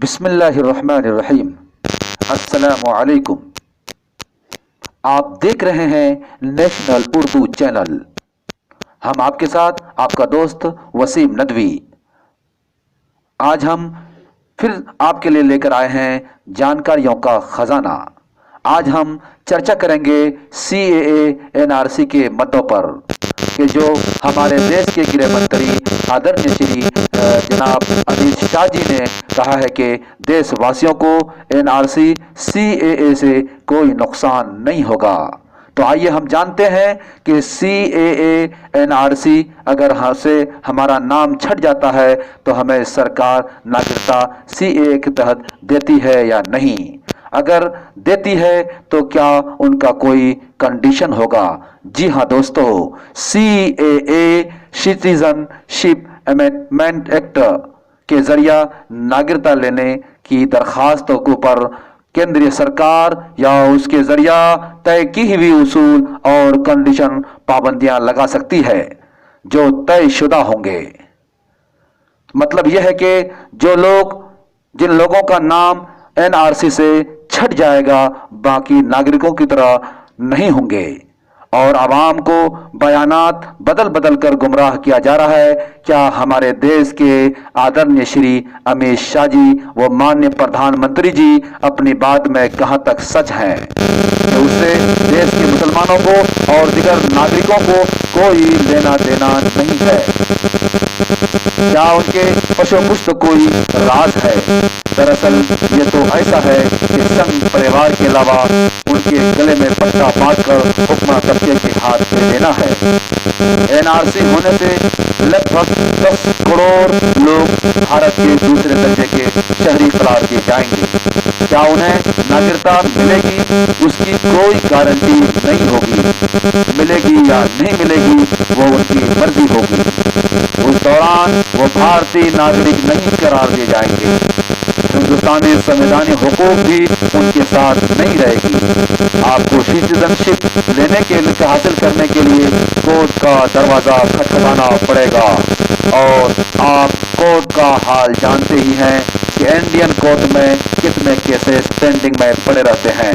بسم اللہ الرحمن الرحیم۔ السلام علیکم۔ آپ دیکھ رہے ہیں نیشنل اردو چینل۔ ہم آپ کے ساتھ آپ کا دوست وسیم ندوی۔ آج ہم پھر آپ کے لیے لے کر آئے ہیں جانکاریوں کا خزانہ۔ آج ہم چرچا کریں گے CAA-NRC کے مدوں پر کہ جو ہمارے دیش کے گرہ منتری آدرنیہ شری جناب امت شاہ جی نے کہا ہے کہ دیش واسیوں کو NRC CAA سے کوئی نقصان نہیں ہوگا۔ تو آئیے ہم جانتے ہیں کہ CAA-NRC اگر ہمارا نام چھٹ جاتا ہے تو ہمیں سرکار ناگرکتا CAA کے تحت دیتی ہے یا نہیں۔ اگر دیتی ہے تو کیا ان کا کوئی کنڈیشن ہوگا؟ جی ہاں دوستو، CAA سٹیزن شپ امینڈمنٹ ایکٹ کے ذریعہ ناگرکتا لینے کی درخواستوں کے اوپر کیندری سرکار یا اس کے ذریعہ طے کی ہوئی اصول اور کنڈیشن پابندیاں لگا سکتی ہے جو طے شدہ ہوں گے۔ مطلب یہ ہے کہ جن لوگوں کا نام NRC سے چھٹ جائے گا باقی ناگرکوں کی طرح نہیں ہوں گے۔ اور عوام کو بیانات بدل کر گمراہ کیا جا رہا ہے۔ کیا ہمارے دیش کے آدرنیہ شری امت شاہ جی و مانیہ پردھان منتری جی اپنی بات میں کہاں تک سچ ہیں کہ اس سے دیش کے مسلمانوں کو اور دیگر ناگرکوں کو کوئی لینا دینا نہیں ہے؟ کیا ان کے پشو پشت کوئی راز ہے؟ دراصل یہ تو ایسا ہے کہ سنگ پریوار کے علاوہ ان کے گلے میں پٹا باندھ کر حکمراں طبقے کے ہاتھ میں دینا ہے۔ NRC ہونے سے لگ بھگ 10 کروڑ لوگ بھارت کے دوسرے درجے کے شہری قرار دیے جائیں گے۔ کیا انہیں ناگرکتا ملے گی؟ اس کی کوئی گارنٹی نہیں ہوگی۔ ملے گی یا نہیں ملے گی وہ ان کی مرضی ہوگی۔ اس دوران وہ بھارتی ناگرک نہیں قرار دیے جائیں گے۔ ہندوستانی سنویدھانی حقوق بھی ان کے ساتھ نہیں رہے گی۔ آپ کو سٹیزن شپ حاصل کرنے کے لیے کورٹ کا دروازہ کھٹکھٹانا پڑے گا، اور آپ کورٹ کا حال جانتے ہی ہیں کہ انڈین کورٹ میں کتنے کیسز پینڈنگ میں پڑے رہتے ہیں۔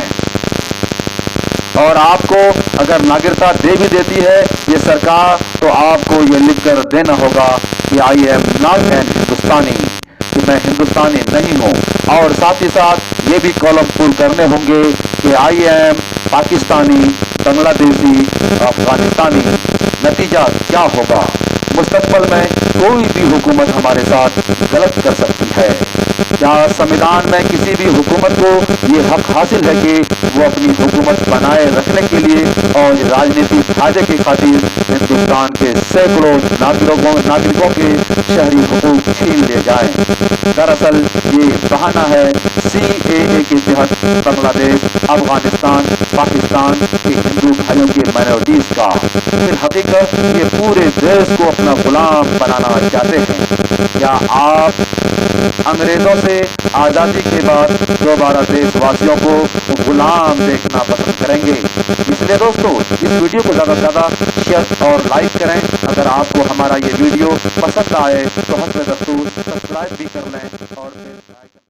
اور آپ کو اگر ناگرکتا دے بھی دیتی ہے یہ سرکار تو آپ کو یہ لکھ کر دینا ہوگا کہ I am not an ہندوستانی، کہ میں ہندوستانی نہیں ہوں، اور ساتھ ہی ساتھ یہ بھی کالم پور کرنے ہوں گے کہ I am پاکستانی، بنگلہ دیشی، افغانستانی۔ نتیجہ کیا ہوگا؟ مستقبل میں کوئی بھی حکومت ہمارے ساتھ غلط کر سکتی ہے۔ کیا سنویدھان میں کسی بھی حکومت کو یہ حق حاصل ہے کہ وہ اپنی حکومت بنائے رکھنے کے لیے اور راجنیتی فائدے کی خاطر ہندوستان کے سینکڑوں ناگرکوں کے شہری حقوق چھین لے جائیں؟ دراصل یہ بہانہ ہے CAA کے تحت بنگلہ دیش، افغانستان، پاکستان کے ہندو بھائیوں کے مائنورٹیز کا۔ پھر حقیقت یہ پورے دیش کو اپنا غلام بنانا چاہتے ہیں۔ کیا آپ انگریزوں سے آزادی کے بعد دوبارہ دیش واسیوں کو غلام دیکھنا پسند کریں گے؟ اس لیے دوستو اس ویڈیو کو زیادہ سے زیادہ شیئر اور لائک کریں۔ اگر آپ کو ہمارا یہ ویڈیو پسند آئے تو حسب دستور سبسکرائب بھی کر لیں اور